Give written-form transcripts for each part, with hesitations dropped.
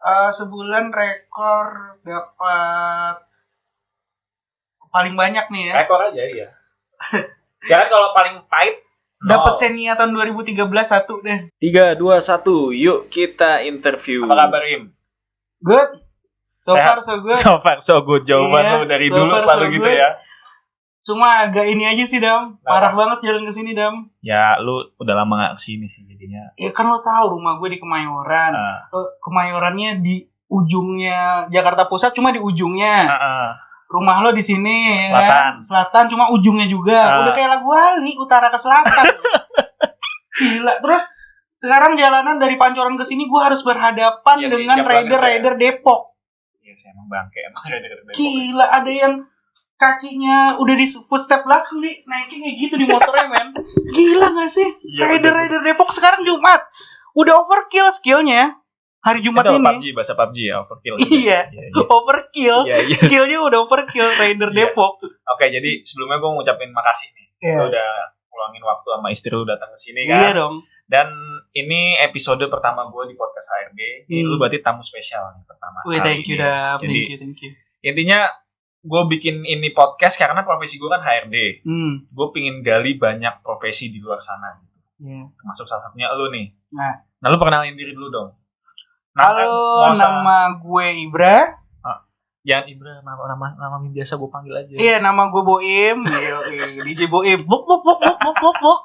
Sebulan rekor dapat paling banyak nih ya. Rekor aja ya. Ya kan kalau paling pahit dapat Xenia tahun 2013 satu deh. 3, 2, 1, yuk kita interview. Apa kabar Im? Good. So Sehat. far so good. So far so good. Jawaban Iya, lu dari so dulu far selalu so gitu good. ya. Cuma agak ini aja sih Dam. Parah banget jalan ke sini Dam. Ya lu udah lama gak kesini sih jadinya. Ya kan lo tahu rumah gue di Kemayoran. Kemayorannya di ujungnya Jakarta Pusat, cuma di ujungnya. Rumah lo di sini Selatan. Kan? Selatan cuma ujungnya juga. Udah kayak lagu Ali, utara ke selatan. Gila. Terus sekarang jalanan dari Pancoran ke sini gue harus berhadapan Iya sih, dengan rider Depok. Iya sih emang bangke emang rider Depok. Gila, ada yang kakinya udah di footstep belakang nih, naikin kayak gitu di motornya men. Gila gak sih? Iya, Rider Depok sekarang Jumat udah overkill skillnya. Hari Jumat itu ini bahasa PUBG ya, overkill. Iya. Overkill. Iya. Skillnya udah overkill Rider Iya. Depok. Oke, jadi sebelumnya gue mau ngucapin makasih nih. Iya. Lu udah ngulangin waktu sama istri lu datang ke sini kan. Iya dong. Dan ini episode pertama gue di podcast HRD. Ini lu berarti tamu spesial nih pertama. Wih, thank you Dam. Jadi, Thank you. intinya gue bikin ini podcast karena profesi gue kan HRD. Gue pingin gali banyak profesi di luar sana gitu. Iya. Termasuk salah satunya lu nih. Nah, lu perkenalin diri dulu dong. Halo, nama gue Ibra. Jangan Ibra, nama biasa gue panggil aja. Iya, nama gue Boim. DJ Boim. Buk.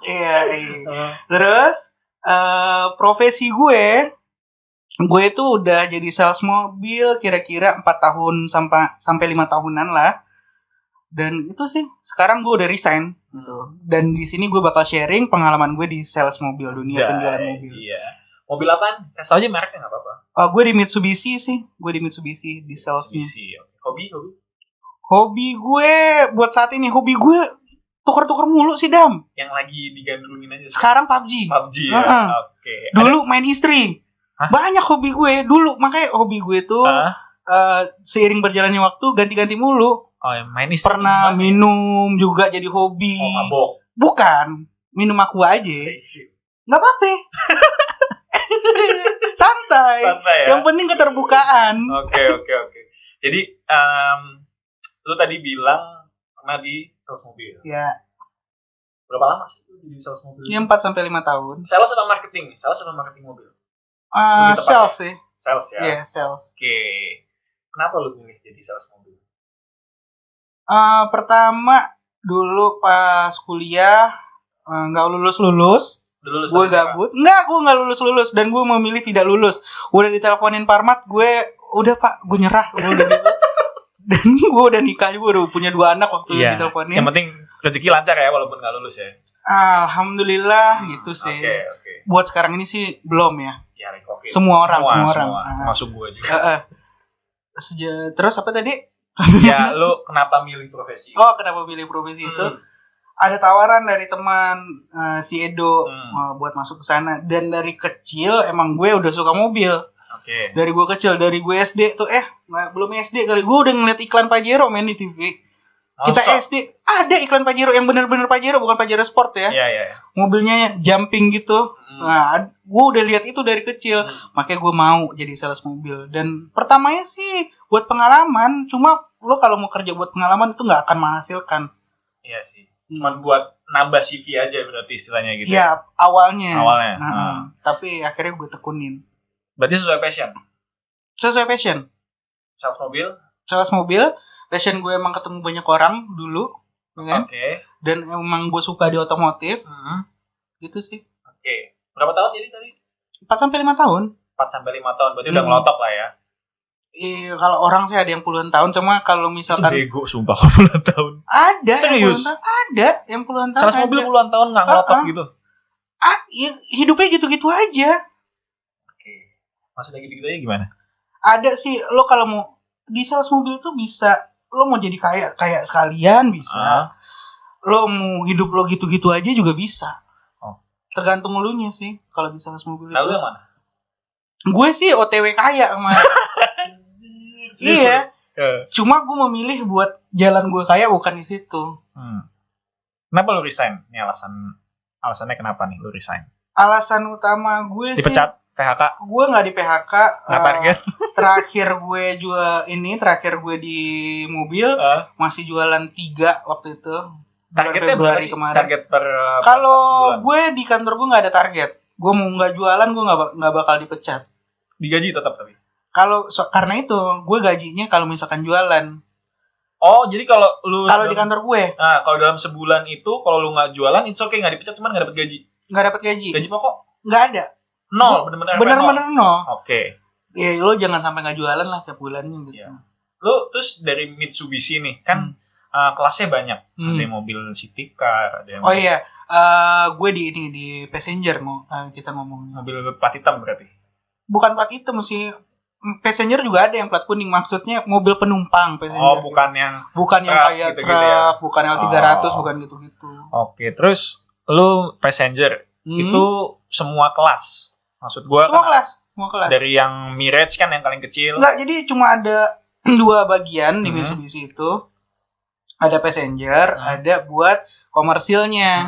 Iya. Terus profesi gue itu udah jadi sales mobil kira-kira 4 tahun sampai 5 tahunan lah. Dan itu sih, sekarang gue udah resign gitu. Dan di sini gue bakal sharing pengalaman gue di sales mobil, dunia penjualan mobil. Iya. Mobil apaan? Kasih aja mereknya enggak apa-apa. Gue di Mitsubishi sih. Di salesnya. Hobi gue buat saat ini, tuker-tuker mulu sih Dam. Yang lagi digandrungin aja. Sekarang PUBG ya? Oke. Dulu main istri. Banyak hobi gue dulu. Makanya hobi gue tuh seiring berjalannya waktu ganti-ganti mulu. Oh, main istri. Pernah minum juga jadi hobi. Oh, mabok. Bukan. Minum aqua aja. Nggak apa-apa. Santai ya? Yang penting keterbukaan. Oke. Jadi lu tadi bilang pernah di sales mobil. Ya. Berapa lama sih lu di sales mobil? Ya 4-5 tahun. Sales atau marketing? Sales atau marketing mobil? Sales sih. Sales ya? Iya, sales. Oke. Kenapa lu pilih jadi sales mobil? Pertama dulu pas kuliah nggak lulus. Gue gabut. Gue nggak lulus dan gue memilih tidak lulus. Udah diteleponin Parmat, gue udah Pak, gue nyerah. Gue udah gitu. Dan gue udah nikah juga, udah punya 2 anak waktu diteleponin. Yang penting rezeki lancar ya walaupun nggak lulus ya. Alhamdulillah gitu sih. Oke. Buat sekarang ini sih belum ya. Ya, COVID. Semua orang. Termasuk gue juga. Terus apa tadi? Ya, lu kenapa milih profesi? Kenapa milih profesi itu? Ada tawaran dari teman si Edo buat masuk ke sana. Dan dari kecil emang gue udah suka mobil. Oke. Dari gue SD tuh belum SD kali, gue udah ngeliat iklan Pajero main di TV. Kita SD ada iklan Pajero yang bener-bener Pajero, bukan Pajero Sport ya. Iya. Mobilnya jumping gitu. Nah, gue udah lihat itu dari kecil. Makanya gue mau jadi sales mobil. Dan pertamanya sih buat pengalaman. Cuma lo kalau mau kerja buat pengalaman itu nggak akan menghasilkan. Iya sih. Cuma buat nambah CV aja berarti istilahnya gitu. Iya, awalnya. Tapi akhirnya gue tekunin. Berarti sesuai passion? Sesuai passion. Sales mobil. Passion gue emang ketemu banyak orang dulu. Kan? Oke. Dan emang gue suka di otomotif. Gitu sih. Oke. Berapa tahun jadi tadi? 4-5 tahun. 4-5 tahun. Berarti udah ngelotok lah ya? Iya, kalau orang sih ada yang puluhan tahun. Cuma kalau misalkan... Itu bego sumpah kalau puluhan tahun. Ada. Serius? Ada yang puluhan tahun. Sales mobil puluhan tahun gak ngelotok gitu? Hidupnya gitu-gitu aja. Oke. Maksudnya gitu-gitu aja gimana? Ada sih. Lo kalau mau... Di sales mobil tuh bisa... Lo mau jadi kaya sekalian bisa. Lo mau hidup lo gitu-gitu aja juga bisa. Tergantung lo nya sih kalau di sales mobil. Lalu yang mana? Gue sih OTW kaya sama. Iya. Cuma gue memilih buat jalan gue kaya bukan di situ. Kenapa lo resign? Ini alasannya kenapa nih lo resign? Alasan utama gue dipecat? PHK? Gue nggak di PHK. Nggak target? Terakhir gue di mobil masih jualan 3 waktu itu. Targetnya berapa sih? Kemarin. Target per kalau gue di kantor gue nggak ada target. Gue mau nggak jualan gue nggak bakal dipecat. Digaji tetap tapi. Karena itu gue gajinya kalau misalkan jualan. Oh, jadi kalau di kantor gue. Nah, kalau dalam sebulan itu kalau lu nggak jualan, it's okay, nggak dipecat, cuman nggak dapat gaji. Nggak dapat gaji. Gaji pokok? Nggak ada. Nol, bener-bener nol. Oke. Ya lo jangan sampai nggak jualan lah tiap bulannya gitu. Ya. Lu terus dari Mitsubishi nih kan kelasnya banyak. Ada yang mobil city car, ada yang gue di passenger kita ngomong. Mobil plat hitam berarti. Bukan plat hitam sih. Passenger juga ada yang plat kuning, maksudnya mobil penumpang passenger. Oh, bukan yang kayak gitu, truk, ya? Bukan L300, bukan gitu-gitu. Oke, terus lu passenger itu semua kelas. Maksud gua semua kelas. Dari yang Mirage kan yang paling kecil. Enggak, jadi cuma ada 2 bagian di Mitsubishi itu. Ada passenger, ada buat komersilnya.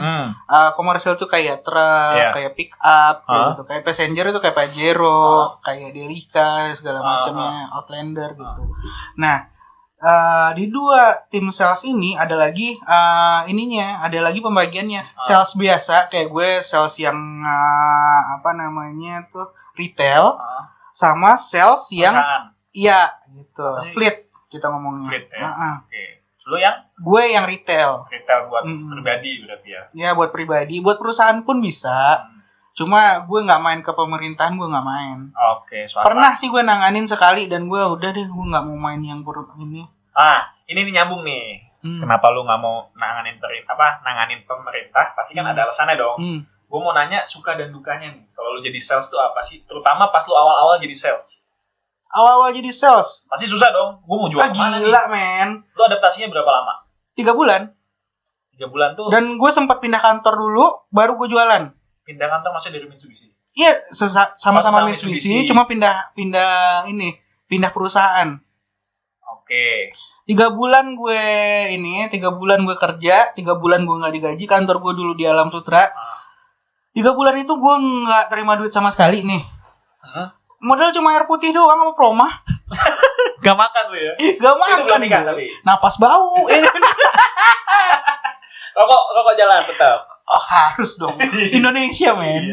Komersil tuh kayak truk, kayak pick up, gitu. Kayak passenger itu kayak Pajero, kayak Delica, segala macamnya, Outlander gitu. Nah, di 2 tim sales ini ada lagi ada lagi pembagiannya. Sales biasa kayak gue, sales yang retail, sama sales yang gitu. Fleet kita ngomongnya. Fleet ya. Oke. Lu yang? Gue yang retail. Retail buat pribadi berarti ya? Ya buat pribadi, buat perusahaan pun bisa. Cuma gue nggak main ke pemerintahan, gue nggak main. Oke, swasta. Pernah sih gue nanganin sekali dan gue udah deh, gue nggak mau main yang ini. Ini nyambung nih. Kenapa lu nggak mau nanganin pemerintah? Pasti kan ada alasannya dong. Gue mau nanya suka dan dukanya nih. Kalau lu jadi sales tuh apa sih? Terutama pas lu awal-awal jadi sales. Awal-awal jadi sales pasti susah dong. Gue mau jual kemana nih? Gila men. Lu adaptasinya berapa lama? 3 bulan. 3 bulan tuh. Dan gue sempat pindah kantor dulu, baru gue jualan. Pindah kantor maksudnya dari Mitsubishi? Iya, sama-sama Mitsubishi, cuma pindah perusahaan. Oke. 3 bulan gue 3 bulan gue kerja, 3 bulan gue nggak digaji. Kantor gue dulu di Alam Sutra. 3 bulan itu gue nggak terima duit sama sekali nih. Modal cuma air putih doang sama promah. Gak makan lu ya? Gak makan. Itu belum nikah tapi? Napas bau. Rokok jalan tetap? Oh harus dong. Indonesia men.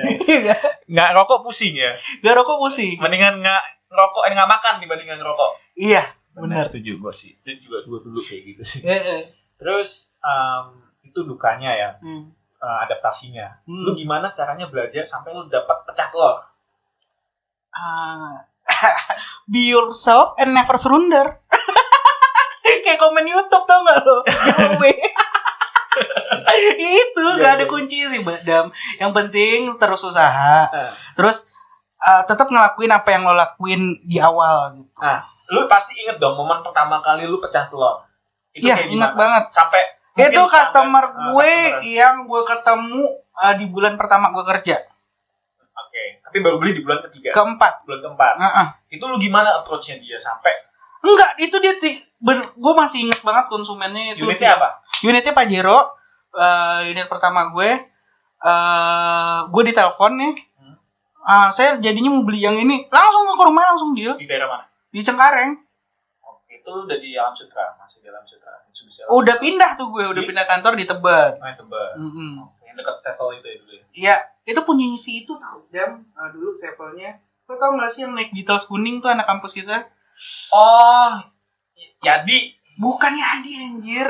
Nggak rokok pusing ya? Gak rokok pusing. Mendingan nggak makan dibandingkan ngerokok. Iya. Benar, setuju gue sih. Itu juga gue dulu kayak gitu sih. Terus itu dukanya ya, adaptasinya. Lu gimana caranya belajar sampai lu dapat pecah telur? Be yourself and never surrender. Kayak komen YouTube tau gak lo? Itu gak ada kunci sih Badam. Yang penting terus usaha. Terus tetap ngelakuin apa yang lo lakuin di awal gitu. Lu pasti inget dong momen pertama kali lu pecah telur. Itu iya, ingat banget. Sampai itu customer gue yang gue ketemu di bulan pertama gue kerja. Oke, tapi baru beli di bulan ketiga. Keempat. Bulan keempat. Itu lu gimana approach-nya dia sampai? Enggak, itu dia gue masih inget banget konsumennya itu. Unitnya apa? Unitnya Pajero. Unit pertama gue ditelepon nih. Saya jadinya mau beli yang ini. Langsung ke rumah, langsung deal. Di daerah mana? Di Cengkareng. Itu udah di Alam Sutra, masih di Alam Sutra. Udah pindah tuh gue, udah pindah kantor di Tebet. Tebet. Yang dekat Sevel itu ya dulu ya? Iya, itu punya si itu tau. Dulu Sevelnya. Lo tau gak sih yang naik Beatles kuning tuh anak kampus kita? Oh, Yadi. Bukan Yadi anjir.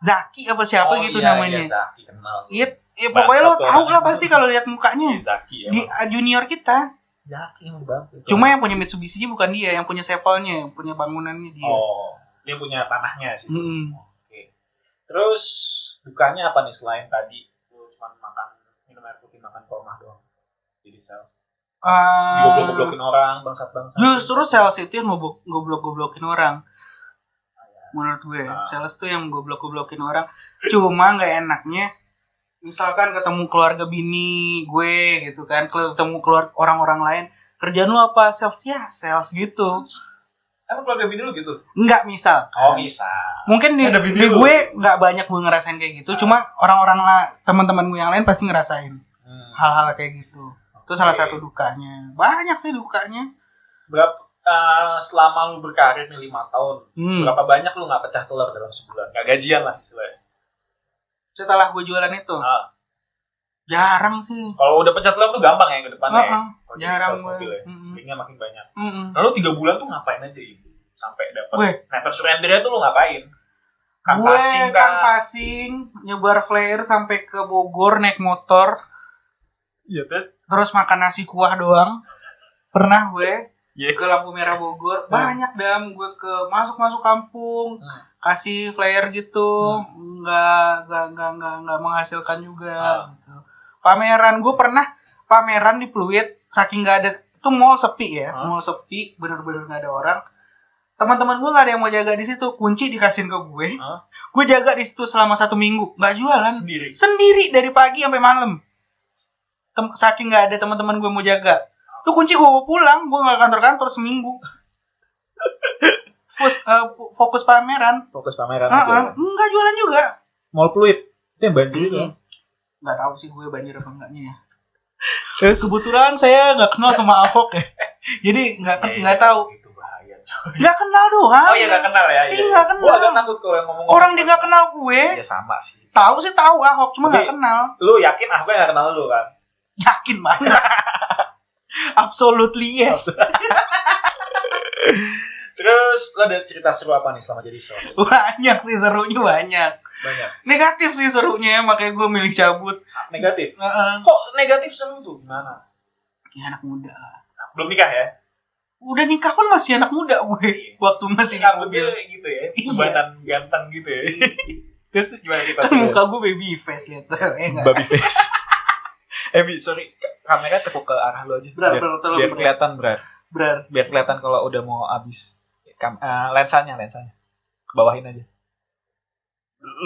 Zaki apa siapa gitu namanya. Iya, Zaki kenal. Iya, pokoknya lo tau lah pasti kalau lihat mukanya. Zaki, di junior kita. Zaki emang bagus. Cuma yang punya Mitsubishi bukan dia, yang punya Sevelnya, yang punya bangunannya dia. Oh, dia punya tanahnya sih. Oke. Terus dukanya apa nih selain tadi lu cuma minum air putih, makan promah doang jadi sales? Goblok-goblokin orang, bangsat-bangsat. Justru sales itu yang goblok-goblokin orang. Menurut gue, sales tuh yang goblok-goblokin orang. Cuma nggak enaknya, misalkan ketemu keluarga bini gue gitu kan, ketemu orang-orang lain, kerjaan lu apa? Sales ya, sales gitu. Emang keluarga bini lu gitu? Enggak, misal. Oh, misal. Mungkin di gue nggak banyak gue ngerasain kayak gitu, cuma orang-orang teman-teman gue yang lain pasti ngerasain hal-hal kayak gitu. Itu salah satu dukanya. Banyak sih dukanya. Berapa selama lu berkarir nih 5 tahun, berapa banyak lu nggak pecah telur dalam sebulan? Nggak gajian lah istilahnya. Setelah gue jualan itu, jarang sih. Kalau udah pecah telur tuh gampang ya ke depannya. Jarang mobil ya. Linknya makin banyak. Lalu 3 bulan tuh ngapain aja itu? Sampai dapat never surrender tuh lu ngapain? Canvassing, nyebar flare sampai ke Bogor naik motor. Iya, terus makan nasi kuah doang. Pernah gue ke lampu merah Bogor. Banyak Dam, gue ke masuk kampung. Kasih flare gitu. Enggak menghasilkan juga gitu. Pameran gue pernah pameran di Pluit, saking enggak ada, itu mall sepi ya. Mall sepi, bener-bener enggak ada orang. Teman-teman gue nggak ada yang mau jaga di situ, kunci dikasihin ke gue. Gue jaga di situ selama 1 minggu, nggak jualan. Sendiri dari pagi sampai malam. Saking nggak ada teman-teman gue mau jaga, tuh kunci gue bawa pulang, gue nggak kantor-kantor seminggu. Fokus pameran. Aja. Nggak jualan juga. Mall Pluit itu yang banjir itu. Nggak tahu sih gue banjir apa enggaknya ya. Kebetulan saya nggak kenal sama Ahok ya, jadi nggak tahu. Gak kenal doang. Oh iya gak kenal ya. Iya gak kenal. Gue agak takut kalau yang ngomong. Orang dia gak kenal gue. Ya sama sih. Tahu sih tahu Ahok, cuma gak kenal. Lu yakin Ahok gak kenal lu kan? Yakin banget. Absolutely yes. Terus lo ada cerita seru apa nih selama jadi sales? Banyak sih serunya banyak. Negatif sih serunya, makanya gue milih cabut. Negatif? Kok negatif seru tuh? Gimana? Ya anak muda. Belum nikah ya? Udah nikah kan masih anak muda gue. Waktu masih mobil gitu ya. Kebanan ganteng gitu ya. Terus gimana kita kan muka gue baby face lihat. Baby face. Sorry. Kamera tepuk ke arah lu aja. Biar kelihatan Brar. Biar kelihatan kalau udah mau habis. Lensanya. Kebawahin aja.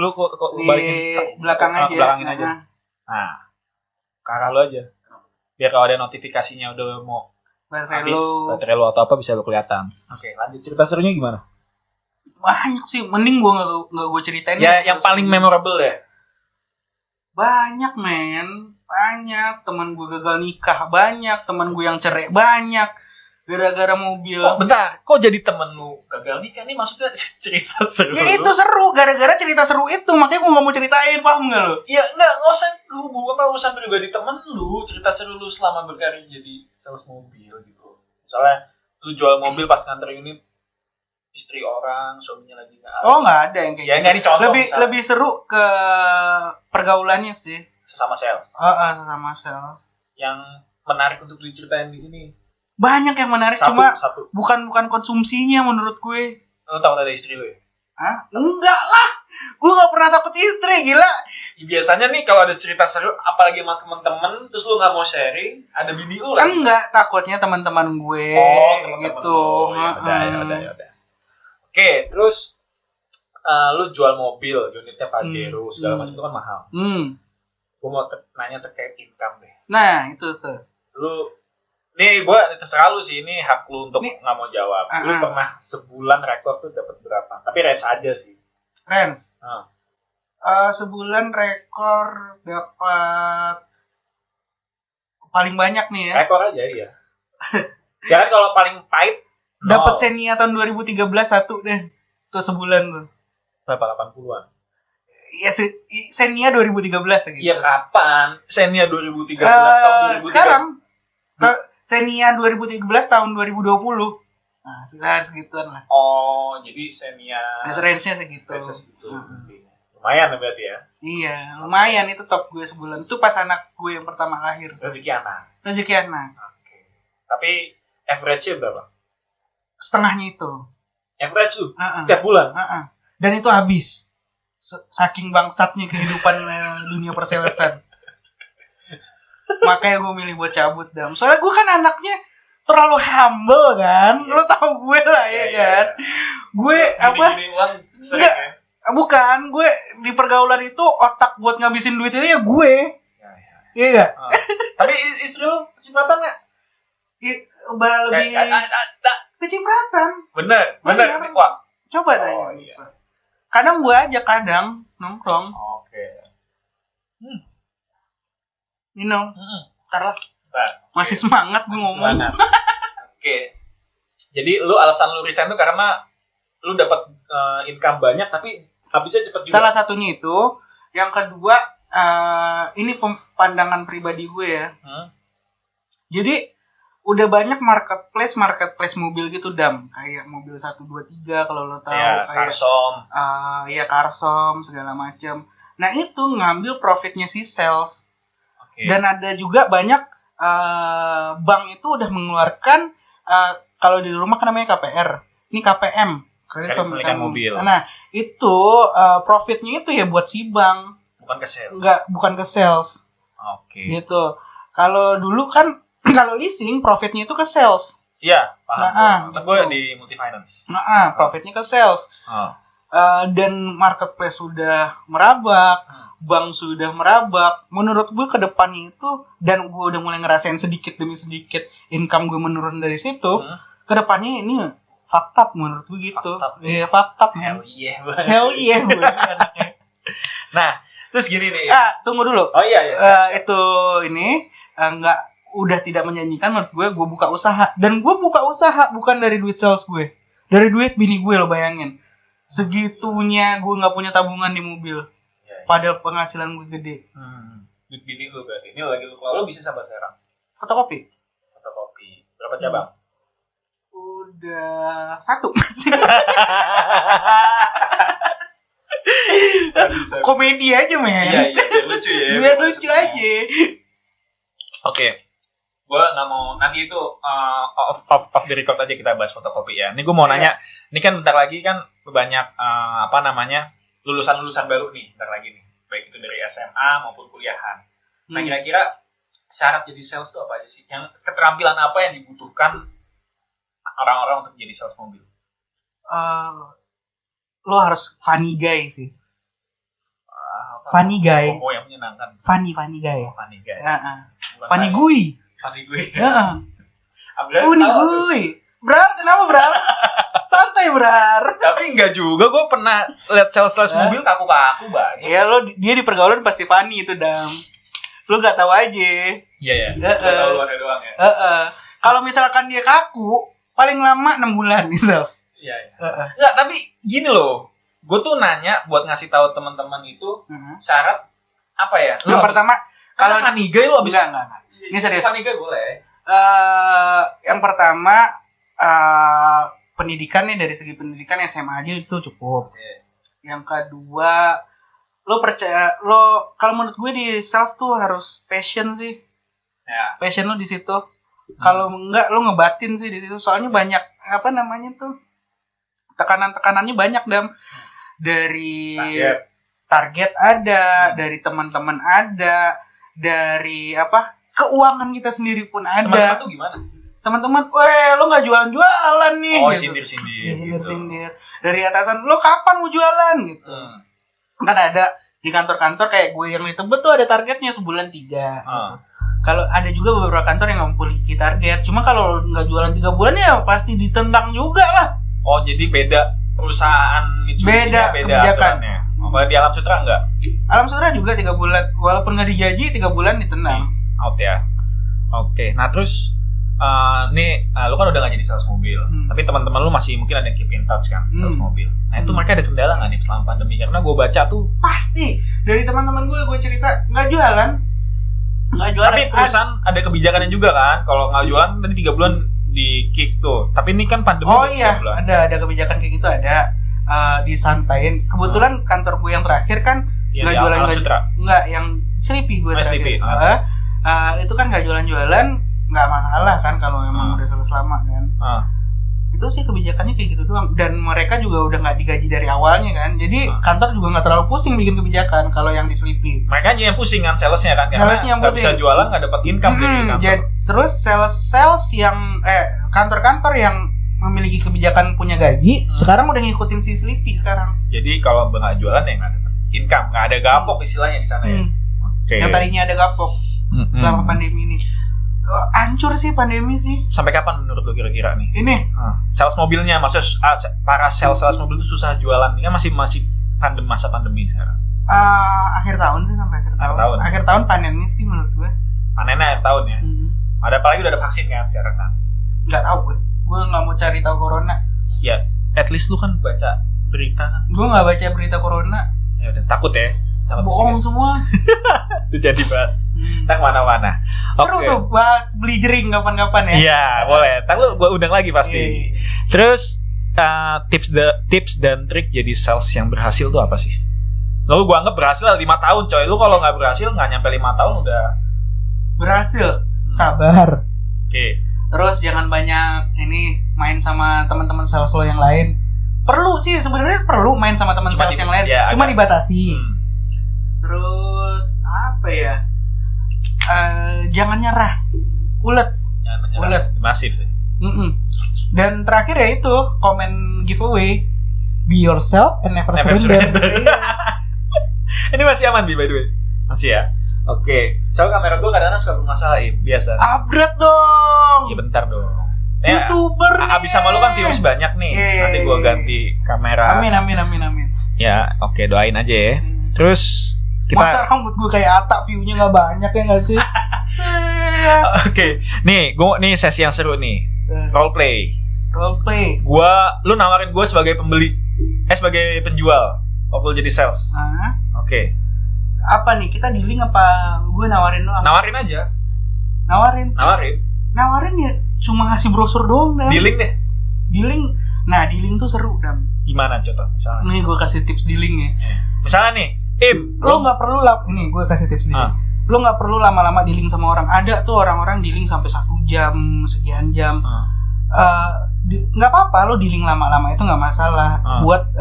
Lu kok balikin belakangin aja. Nah. Ke arah lu aja. Biar kalau ada notifikasinya udah mau habis baterai lu atau apa bisa lu kelihatan. Oke, lanjut cerita serunya gimana? Banyak sih, mending gue nggak gue ceritain. Ya, yang paling memorable ya. Banyak teman gue gagal nikah, banyak teman gue yang cerai, banyak gara-gara mobil. Bentar, kok jadi temen lu gagal nikah nih? Maksudnya cerita seru. Ya itu seru, gara-gara cerita seru itu, makanya gue nggak mau ceritain, paham nggak lo? Ya nggak usah urusan pribadi temen lu, cerita seru lu selama berkarir jadi sales mobil gitu. Misalnya lu jual mobil pas nganter unit istri orang, suaminya lagi nggak ada. Oh nggak ada yang kayak gitu. Nggak dicontoh. Lebih seru ke pergaulannya sih. Sesama sales. Sesama sales. Yang menarik untuk diceritain di sini. Banyak yang menarik, cuma bukan konsumsinya menurut gue. Lu takut ada istri lu ya? Enggak lah. Gue gak pernah takut istri, gila. Biasanya nih kalau ada cerita seru, apalagi sama temen-temen, terus lu gak mau sharing, ada bini lu lah. Enggak, takutnya teman-teman gue. Gitu. Ya udah. Oke, terus lu jual mobil, unitnya Pajero, segala macam itu kan mahal. Gue mau nanya terkait income deh. Nah, itu tuh. Nih gue terserah lu sih, ini hak lu untuk nggak mau jawab. Lu pernah sebulan rekor tuh dapat berapa? Tapi range aja sih. Range? Sebulan rekor dapat paling banyak nih ya. Rekor aja iya. Ya kan kalau paling pahit dapat Xenia tahun 2013 satu deh. Tuh sebulan tuh. Berapa? 80-an? Ya Xenia 2013 gitu. Iya kapan? Xenia 2013 tahun 2013. Sekarang Xenia 2013 tahun 2020. Nah, segituan lah. Oh, jadi Xenia. Range-nya segitu. Lumayan berarti ya? Iya, lumayan itu top gue sebulan. Itu pas anak gue yang pertama lahir. Rezeki anak. Oke. Tapi average-nya berapa? Setengahnya itu. Average tuh? Tiap bulan? Dan itu habis. Saking bangsatnya kehidupan dunia perselesan. Makanya gue milih buat cabut, Dam. Soalnya gue kan anaknya terlalu humble kan. Lo tau gue lah ya kan. Gue enggak, bukan. Gue di pergaulan itu otak buat ngabisin duit itu ya gue. Iya enggak? Tapi istri lo cipratan enggak? Lebih kecipratan. Bener. Wah. Coba tanya. Kadang gue aja nongkrong. Oke. Minum. Ntar lah. Masih semangat gue ngomong. Oke. Jadi lu alasan lu resign tuh karena lu dapat income banyak tapi habisnya cepet juga. Salah satunya itu. Yang kedua, ini pandangan pribadi gue ya. Jadi udah banyak marketplace mobil gitu Dam, kayak mobil 1 2 3 kalau lo tahu, ya, kayak Carsom segala macam. Nah itu ngambil profitnya si sales. Dan ada juga banyak bank itu udah mengeluarkan kalau di rumah kan namanya KPR, ini KPM, kredit pemilikan mobil. Nah itu profitnya itu ya buat si bank, bukan ke sales. Gitu. Kalau dulu kan kalau leasing profitnya itu ke sales. Iya, paham. Gitu. Gue di multi-finance. Profitnya ke sales. Dan marketplace sudah merabak, bank sudah merabak. Menurut gue ke depannya itu, dan gue udah mulai ngerasain sedikit demi sedikit income gue menurun dari situ. Ke depannya ini fakta menurut gue gitu. Iya, fakta. Hell yeah. Nah, terus gini nih. Tunggu dulu. Oh iya. Itu ini enggak udah tidak menjanjikan menurut gue buka usaha. Dan gue buka usaha bukan dari duit sales gue, dari duit bini gue, lo bayangin. Segitunya gue gak punya tabungan di mobil. Padahal penghasilan gue gede. Duit bini lo berarti. Ini lagi lo bisnis apa sekarang? Fotokopi. Berapa cabang? Udah 1 masih. Komedi aja men. Iya, biar lucu ya. Biar lucu aja. Oke. Gue nggak mau nanti itu off the record aja kita bahas fotokopi ya. Ini gue mau nanya, ini kan bentar lagi kan banyak lulusan baru nih bentar lagi nih, baik itu dari SMA maupun kuliahan. Nah kira-kira syarat jadi sales itu apa aja sih? Yang keterampilan apa yang dibutuhkan orang-orang untuk jadi sales mobil? Lo harus funny guy sih. Funny guy. Oh, yang menyenangkan. Funny guy. Funny guy. Funny gue. Funny gue. Brar, kenapa Brar? Santai Brar. Tapi enggak juga, gue pernah lihat sales mobil kaku-kaku banget. Iya, dia di pergaulan pasti funny itu Dam. Lo gak tahu aja. Iya. Tahu luarnya doang ya. Kalau misalkan dia kaku, paling lama 6 bulan di sales. Iya. Enggak, tapi gini loh. Gue tuh nanya buat ngasih tahu teman-teman itu syarat apa ya? Yang pertama, kalau funny guy lo abis enggak. Ini serius. Funny guy boleh. Yang pertama pendidikan nih, dari segi pendidikan SMA aja itu cukup. Yang kedua, kalau menurut gue di sales tuh harus passion sih. Ya. Passion lo di situ. Kalau enggak lo ngebatin sih di situ. Soalnya banyak tekanan-tekanannya banyak Dam. Dari target ada, dari teman-teman ada, dari keuangan kita sendiri pun ada. Teman-teman tuh gimana? Teman-teman, lo nggak jualan nih. Gitu. Sindir. Dari atasan, lo kapan mau jualan gitu. Kan ada di kantor-kantor kayak gue yang di Tebet tuh ada targetnya sebulan 3. Gitu. Kalau ada juga beberapa kantor yang nggak memiliki target. Cuma kalau nggak jualan 3 bulan ya pasti ditendang juga lah. Oh, jadi beda perusahaan Mitsubishi-nya beda aturannya. Kalau di Alam Sutra enggak? Alam Sutra juga 3 bulan. Walaupun nggak digaji 3 bulan ditendang. Out ya. Oke. Nah terus lu kan udah gak jadi sales mobil, tapi teman-teman lu masih mungkin ada yang keep in touch kan, sales mobil. Nah itu mereka ada kendala nggak nih selama pandemi? Karena gue baca tuh pasti dari teman-teman gue cerita nggak jualan. Tapi perusahaan ada kebijakannya juga kan, kalau nggak jualan tadi 3 bulan di kick tuh. Tapi ini kan pandemi. Oh iya, ada kebijakan kayak gitu, ada disantain. Kebetulan kantor gue yang terakhir kan nggak jualan, nggak yang Sleepy gue terakhir. Itu kan nggak jualan-jualan. Nggak masalah kan kalau memang udah selesai lama kan. Itu sih kebijakannya kayak gitu doang. Dan mereka juga udah nggak digaji dari awalnya kan. Jadi kantor juga nggak terlalu pusing bikin kebijakan kalau yang di Sleepy. Mereka aja yang pusing kan, salesnya kan. Salesnya yang nggak bisa jualan, nggak dapat income dari kantor. Terus sales yang kantor-kantor yang memiliki kebijakan punya gaji sekarang udah ngikutin si Sleepy sekarang. Jadi kalau nggak jualan ya nggak dapat income, nggak ada gapok istilahnya di sana ya. Yang tadinya ada gapok selama pandemi ini. Hancur sih pandemi sih. Sampai kapan menurut lo kira-kira nih? Ini sales mobilnya, maksudnya para sales mobil itu susah jualan. Ini kan masih masa pandemi sekarang. Akhir tahun sih, sampai akhir tahun. Akhir tahun panennya sih menurut gue. Panennya akhir tahun ya. Ada apalagi udah ada vaksin kan sekarang kan? Nggak tahu gue nggak mau cari tahu corona. Ya, at least lu kan baca berita kan? Gue nggak baca berita corona. Ya udah takut ya. Bohong semua. Itu jadi bahas. Ntar mana-mana. Seru tuh bahas beli jering kapan-kapan ya. Iya, boleh. Ntar lu gue undang lagi pasti. Terus tips dan trik jadi sales yang berhasil tuh apa sih? Lalu gue anggap berhasil 5 tahun coy. Lu kalau nggak berhasil nggak nyampe 5 tahun udah berhasil. Sabar. Oke. Terus jangan banyak ini main sama teman-teman sales lo yang lain. Perlu sih sebenarnya perlu main sama teman sales yang lain. Ya, cuma dibatasi. Terus apa ya? Jangan nyerah. Ulet. Masif. Dan terakhir ya itu komen giveaway. Be yourself and never surrender. Ini masih aman by the way. Masih ya. Oke. Soalnya kamera gue kadang-kadang suka bermasalah biasa. Upgrade dong. Iya bentar dong. YouTuber. Abis sama lu kan viewers banyak nih. Nanti gue ganti kamera. Amin. Ya, oke, doain aja ya. Terus kita masa rambut gue kayak Atta view-nya gak banyak ya gak sih? Oke. Nih, sesi yang seru nih. Role play. Lu nawarin gue sebagai pembeli, sebagai penjual waktu lu jadi sales. Oke. Apa nih, kita dealing apa gue nawarin doang? Nawarin aja. Nawarin ya cuma ngasih brosur doang dah. Dealing deh. Nah dealing tuh seru Dam. Gimana contoh misalnya? Nih gue kasih tips dealing ya. Misalnya nih, lo nggak perlu ini gue kasih tips dealing. Lo nggak perlu lama-lama dealing sama orang. Ada tuh orang-orang dealing sampai 1 jam, sekian jam. Nggak apa-apa lo dealing lama-lama itu nggak masalah. Buat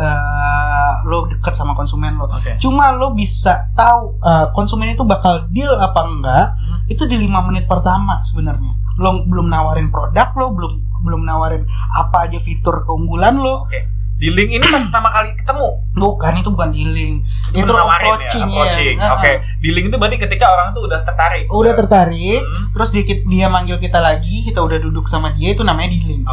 lo deket sama konsumen lo. Cuma lo bisa tahu konsumen itu bakal deal apa enggak itu di 5 menit pertama sebenarnya. Lo belum nawarin produk lo, belum nawarin apa aja fitur keunggulan lo. Dealing ini pas pertama kali ketemu? Bukan, itu bukan dealing. Itu approaching. Dealing itu berarti ketika orang tuh udah tertarik. Terus dia manggil kita lagi, kita udah duduk sama dia, itu namanya dealing.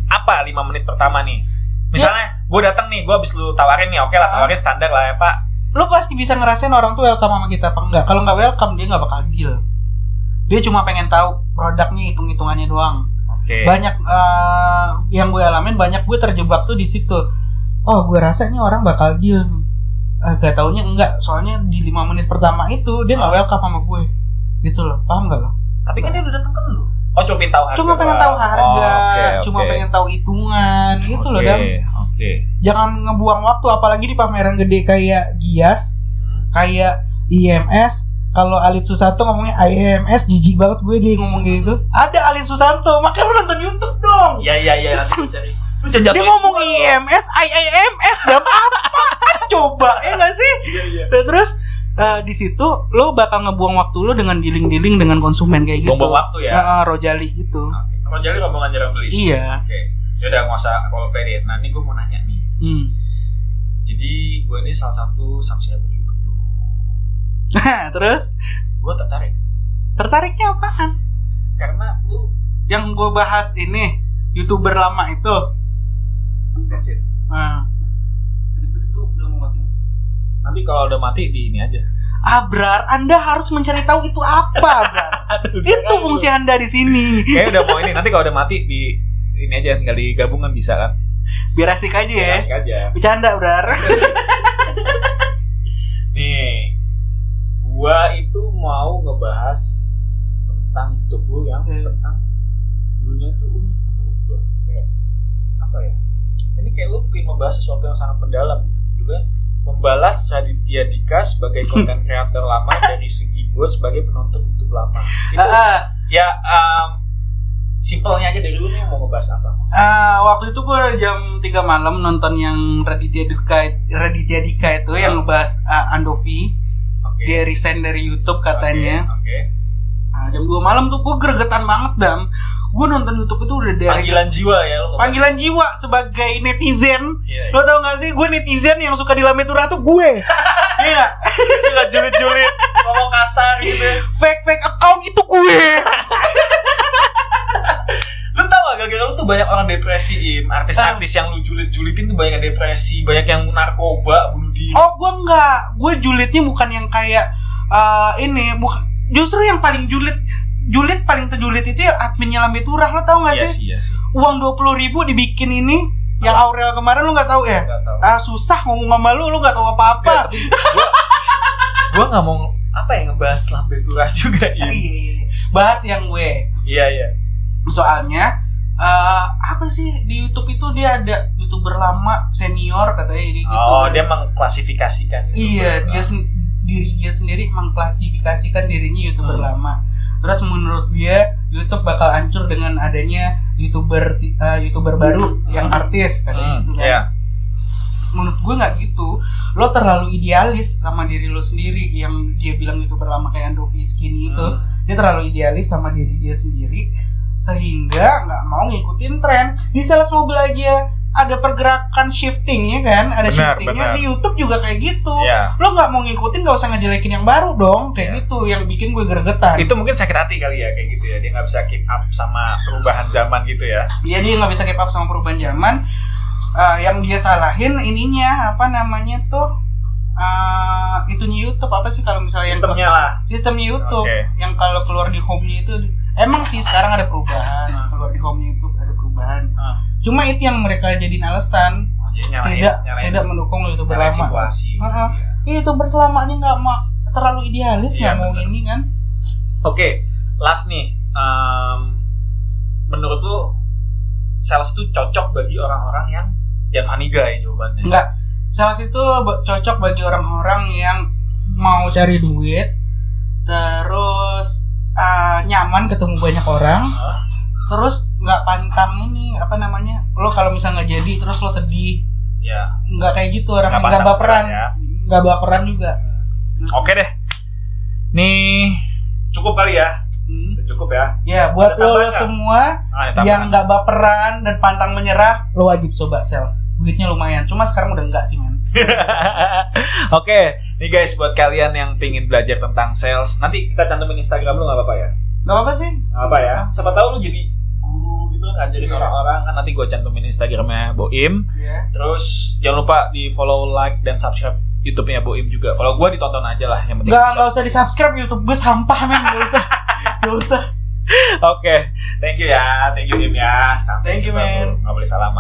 Apa 5 menit pertama nih? Misalnya gue datang nih, gue abis lu tawarin nih, oke lah tawarin standar lah ya Pak. Lo pasti bisa ngerasain orang tuh welcome sama kita apa enggak. Kalau nggak welcome, dia nggak bakal deal. Dia cuma pengen tahu produknya, hitung-hitungannya doang. Banyak yang gue alamin, banyak gue terjebak tuh di situ. Oh, gue rasa ini orang bakal deal. Gak taunya enggak. Soalnya di 5 menit pertama itu dia nggak welcome sama gue. Gitu loh, paham gak lo? Tapi kan dia udah datang ke lu. Oh, cuma pengen tahu harga. Cuma pengen tahu hitungan. Gitu loh, Dam. Jangan ngebuang waktu, apalagi di pameran gede kayak Gias, kayak IMS. Kalau Alit Susanto ngomongnya IMS, jijik banget gue dia ngomong gitu. Ada Alit Susanto, makanya lu nonton YouTube dong. Iya, nanti gue cari. Dia ngomong IMS, IMS, dan apa? Coba, ya nggak sih? Iya. Terus di situ lo bakal ngebuang waktu lo dengan dealing dengan konsumen kayak gitu. Buang waktu ya? Rojali gitu. Rojali ngomongan jarang beli? Iya. Yaudah, nggak usah kalau pede. Nah, ini gue mau nanya nih. Jadi, gue ini salah satu subscriber YouTube. Nah, terus gue tertariknya apaan? Karena lu yang gue bahas ini YouTuber lama itu. That's it. Itu udah mau mati. Nanti kalau udah mati di ini aja. Brar, Anda harus mencari tahu itu apa, Brar. Itu fungsi Anda di sini. Kayaknya udah mau ini. Nanti kalau udah mati di ini aja, tinggal digabungan bisa kan? Biar asik aja ya. Asik aja. Bercanda, Brar. Nih, gua itu mau ngebahas tentang YouTube lu yang tentang dulunya itu unik menurut gua. Kayak apa ya? Ini kayak lu pengen membahas sesuatu yang sangat mendalam gitu kan? Membalas Raditya Dika sebagai konten kreator lama dari segi gua sebagai penonton YouTube lama. Itu simpelnya aja dari lu nih mau ngebahas apa? Waktu itu gua jam 3 malam nonton yang Raditya Dika itu yang ngebahas Andovi. Dia resign dari YouTube katanya. Nah, jam 2 malam tuh gue gregetan banget, Dam. Gue nonton YouTube itu udah dari panggilan jiwa ya lo. Panggilan jiwa sebagai netizen. Lo tau gak sih, gue netizen yang suka dilametura tuh gue. Iya. Suka julid-julid, ngomong kasar gitu. Fake account itu gue. Lu tau gak, gara-gara lu tuh banyak orang depresi, artis-artis yang lu julid-julidin tuh banyak yang depresi, banyak yang narkoba, bunuh diri. Oh, gue enggak. Gue julidnya bukan yang kayak ini, justru yang paling julid julid paling terjulit itu ya adminnya Lambe Turah, lo tau gak sih? Iya sih. Uang 20.000 dibikin ini yang Aurel kemarin lu nggak tahu ya? Susah ngomong sama lu nggak tahu apa-apa. Gue nggak mau ngebahas Lambe Turah juga ya. Iya. Bahas yang gue. Iya. Soalnya apa sih di YouTube itu dia ada YouTuber lama senior katanya ini gitu. Oh, dia mengklasifikasikan. Iya, dia sendiri mengklasifikasikan dirinya YouTuber lama. Terus menurut dia YouTube bakal hancur dengan adanya YouTuber baru yang artis katanya gitu kan. Yeah. Menurut gue nggak gitu. Lo terlalu idealis sama diri lo sendiri. Yang dia bilang YouTuber lama kayak Andovi Skinny itu, dia terlalu idealis sama diri dia sendiri sehingga nggak mau ngikutin tren. Di sales mobil aja ada pergerakan shiftingnya kan, ada shiftingnya. Di YouTube juga kayak gitu. Yeah. Lo nggak mau ngikutin, nggak usah ngejelekin yang baru dong, kayak gitu. Yang bikin gue gregetan. Itu mungkin sakit hati kali ya, kayak gitu ya. Dia nggak bisa keep up sama perubahan zaman gitu ya. Iya, dia nggak bisa keep up sama perubahan zaman. Yang dia salahin ininya apa namanya tuh, itunya YouTube apa sih kalau misalnya sistemnya YouTube. Yang kalau keluar di home-nya itu emang sih sekarang ada perubahan, keluar di home-nya YouTube ada perubahan. Cuma itu yang mereka jadiin alasan tidak mendukung YouTuber lama. YouTuber lamanya nggak mau, terlalu idealis, nggak mau ini kan. Oke, last nih, menurut lu sales itu cocok bagi orang-orang yang funny guy jawabannya? Enggak, sales itu cocok bagi orang-orang yang mau cari duit, terus nyaman ketemu banyak orang, terus nggak pantang ini apa namanya, lo kalau misalnya nggak jadi terus lo sedih, ya nggak kayak gitu orang, nggak baperan ya. Nggak baperan juga. Oke deh, nih cukup kali ya. Cukup ya. Ya, buat lo semua yang nggak baperan dan pantang menyerah, lo wajib coba sales. Duitnya lumayan. Cuma sekarang udah enggak sih, man. Oke, nih guys, buat kalian yang pingin belajar tentang sales, nanti kita cantumin Instagram lu, nggak apa-apa ya? Nggak apa sih? Nggak apa ya. Siapa tahu lu jadi guru gitu, ngajarin orang-orang kan. Nanti gue cantumin Instagramnya Boim. Terus jangan lupa di follow, like, dan subscribe YouTube-nya Boim juga. Kalau gue ditonton aja lah, yang penting. Nggak usah di subscribe, YouTube gue sampah, men. Nggak usah. Oke, thank you ya, Im ya. Sampai thank you, man. Nggak boleh salaman.